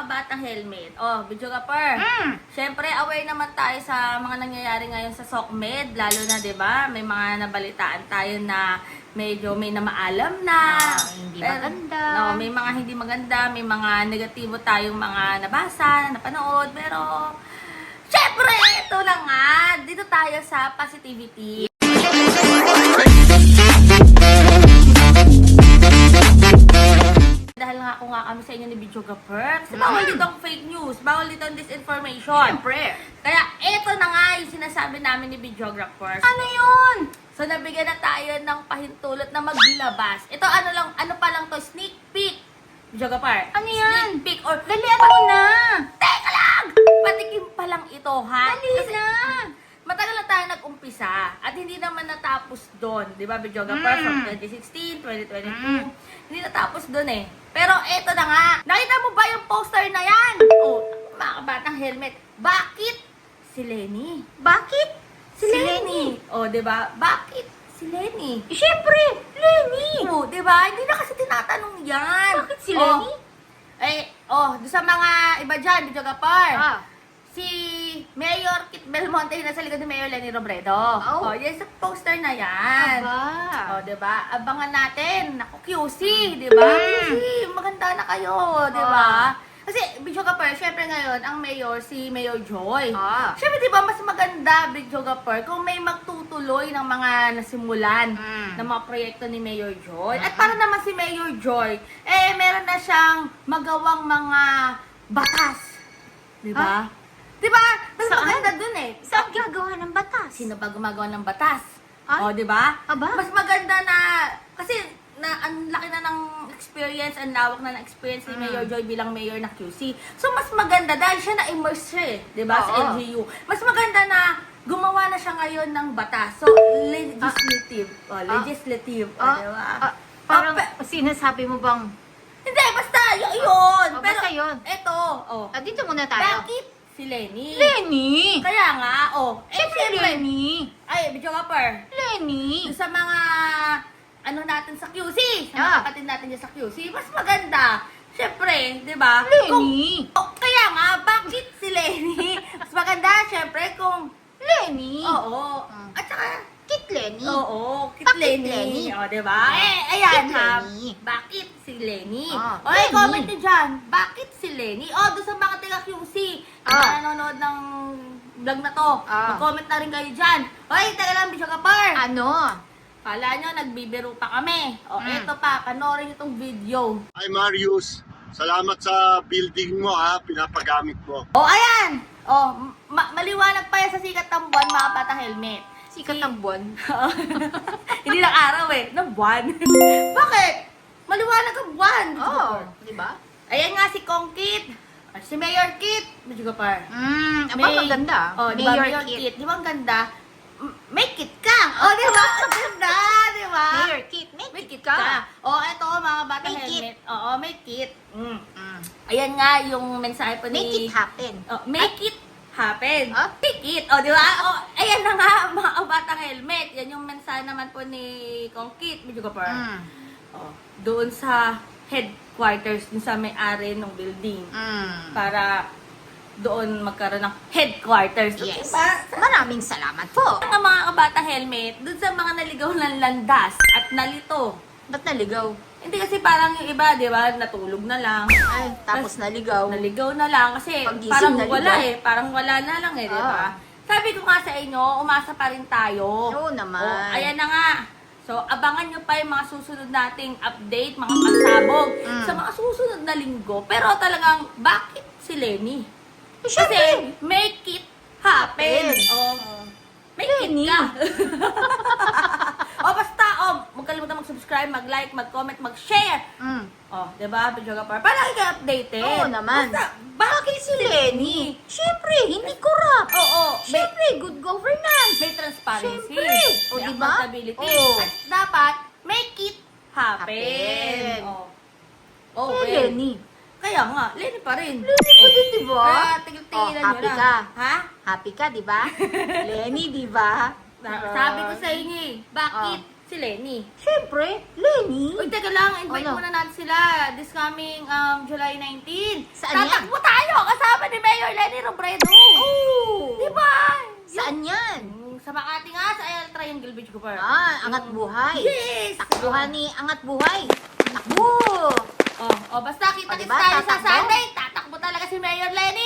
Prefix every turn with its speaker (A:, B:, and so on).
A: kabatang helmet. Oh, videographer. Siyempre, aware naman tayo sa mga nangyayari ngayon sa SOCMED. Lalo na, di ba, may mga nabalitaan tayo na medyo may namaalam na.
B: Hindi maganda.
A: No, may mga hindi maganda, may mga negatibo tayong mga nabasa, napanood. Pero, siyempre, ito na nga. Dito tayo sa positivity. Dahil nga ako nga kami sa inyo ni videographer. Kasi bawal dito ang fake news. Bawal dito ang disinformation.
B: Siyempre.
A: Kaya ito na nga yung sinasabi namin ni videographer.
B: Ano yun?
A: So nabigyan na tayo ng pahintulot na maglabas. Ito ano pa lang to, sneak peek. Videographer.
B: Ano yan?
A: Sneak peek or...
B: Dalian mo na.
A: Teka lang! Patikim pa lang ito, ha?
B: Dali na.
A: Matagal na tayo nag-umpisa at hindi naman natapos doon. Di ba, videographer? From 2016, 2022. Hindi natapos doon eh. Pero eto na nga. Nakita mo ba yung poster na yan? Oh, mga kabatang helmet. Bakit si Lenny?
B: Bakit?
A: Si Lenny. Oh, di ba? Bakit si Lenny?
B: Siyempre, Lenny.
A: Oh, di ba? Hindi na kasi tinatanong yan.
B: Bakit si Lenny?
A: Doon sa mga iba dyan, videographer.
B: Ah.
A: Si Mayor Kit Belmonte, yung nasa likod ni Mayor Lenny Robredo.
B: Oh.
A: Yan sa poster na yan.
B: Aba.
A: Diba? Abangan natin. Naku, QC, diba? QC, maganda na kayo, diba? Kasi, videographer, syempre ngayon, ang mayor, si Mayor Joy. Syempre, diba, mas maganda, videographer, kung may magtutuloy ng mga nasimulan ng mga proyekto ni Mayor Joy. At para naman si Mayor Joy, meron na siyang magawang mga batas. Diba? Diba? Mas
B: Saan?
A: maganda dun eh.
B: Saan gagawa ng batas?
A: Sino ba gumagawa ng batas?
B: Ay?
A: O, di ba?
B: Aba?
A: Mas maganda na, kasi ang laki na ng experience, ang lawak na ng experience ni Mayor Joy bilang mayor na QC. So, mas maganda dahil siya na-immerse siya eh, di ba, sa
B: Oo.
A: LGU. Mas maganda na gumawa na siya ngayon ng batas. So, legislative. Legislative. Di ba?
B: Parang sinasabi mo bang,
A: Hindi, basta yun.
B: basta yun.
A: Eto,
B: dito muna tayo.
A: bakit si Lenny?
B: Lenny!
A: Kaya nga,
B: Siyempre, Lenny!
A: Ay, videographer.
B: Lenny!
A: Sa mga natin sa QC, sa mga
B: Ah.
A: kapatid natin dyan sa QC, mas maganda. Siyempre, di ba?
B: Lenny!
A: Kaya nga, bakit si Lenny? Mas maganda, siyempre, kung...
B: Lenny!
A: Oo. At saka,
B: Kit Lenny!
A: oo, Kit
B: Bakit
A: Lenny.
B: Lenny?
A: O, di ba? Ayan
B: Kit
A: ha.
B: Lenny.
A: Bakit si Lenny? O,
B: Lenny.
A: comment nyo dyan. Bakit si Lenny? O, doon sa mga taga QC, na nanonood ng vlog na to, mag-comment na rin kayo dyan. Oy, taga lang, Bishop Kapar.
B: Ano?
A: Kala nyo, nagbibiro pa kami. O, eto pa, panoorin nyo itong video.
C: Hi Marius, salamat sa building mo ha, pinapagamit mo.
A: O, ayan! O, maliwanag pa yan sa sikat ng buwan, mga batang helmet.
B: Sikat ng buwan.
A: Hindi lang araw eh, ng buwan. Bakit? Maliwanag ang buwan.
B: Di ba?
A: Ayan nga si Kongkit. Si Mayor Kit. Medyo ka par.
B: Maganda.
A: Oh, di ba? Mayor Kit. Di ba ang ganda? Make it ka! Oh, di ba? Ang ganda, di ba?
B: Mayor Kit, make it ka.
A: Oh, eto mga batang
B: Make it.
A: helmet. Oo, make it. Ayan nga yung mensahe po ni...
B: Make it happen.
A: Oh, make it happen.
B: Ah?
A: Make it. Oh, di ba? Oh, ayan na nga mga batang helmet. Yan yung mensahe naman po ni Kongkit. Medyo ka par. Oh, doon sa headquarters, dun sa may-ari ng building. Para doon magkaroon ng headquarters.
B: Yes.
A: Diba?
B: Maraming salamat po.
A: Ang mga kabata helmet, dun sa mga naligaw ng landas at nalito.
B: Ba't naligaw?
A: Hindi kasi parang yung iba, di ba, natulog na lang.
B: Ay, tapos naligaw.
A: Naligaw na lang kasi
B: Paggising,
A: parang
B: naligaw.
A: wala eh. Parang wala na lang eh, di ba? Sabi ko nga sa inyo, umasa pa rin tayo.
B: Oo naman.
A: Oh, ayan na nga. So, abangan nyo pa yung mga susunod nating update, mga pagsabog sa mga susunod na linggo. Pero talagang, bakit si Lenny? Kasi, make it happen. Make
B: Lenny.
A: it ka. Basta, huwag kalimutan mag-subscribe, mag-like, mag-comment, mag-share. Diba, videographer? Para i-updated.
B: Oo naman.
A: Basta, bakit si Lenny?
B: Siyempre, hindi corrupt.
A: Oo,
B: Siyempre, good governance.
A: may transparency.
B: Siyempre. O,
A: May
B: diba?
A: accountability.
B: Oo.
A: At dapat, make it happen.
B: Happen.
A: Well.
B: Lenny.
A: Kaya nga, Lenny pa rin.
B: Lenny pa din, diba?
A: Kaya tigil-tigilan nyo
B: happy
A: na.
B: ka.
A: Ha?
B: Happy ka, di ba? Lenny, di ba?
A: Sabi ko sa inyo eh, bakit Si Lenny.
B: Siyempre, Lenny.
A: Uy, teka lang, invite
B: Ano?
A: muna natin sila this coming July 19.
B: Saan yan?
A: Tatakbo tayo kasama ni Mayor Lenny Robredo.
B: Oh!
A: Di ba?
B: Saan yan?
A: Sa Makati nga, sa El Triangle Beach Cooper.
B: Angat buhay.
A: Yes!
B: Takbuhan ni Angat Buhay. Takbo!
A: Oh, basta kita-kits
B: O, diba?
A: tayo sa
B: Tatakbo?
A: Sunday. Tatakbo talaga si Mayor Lenny.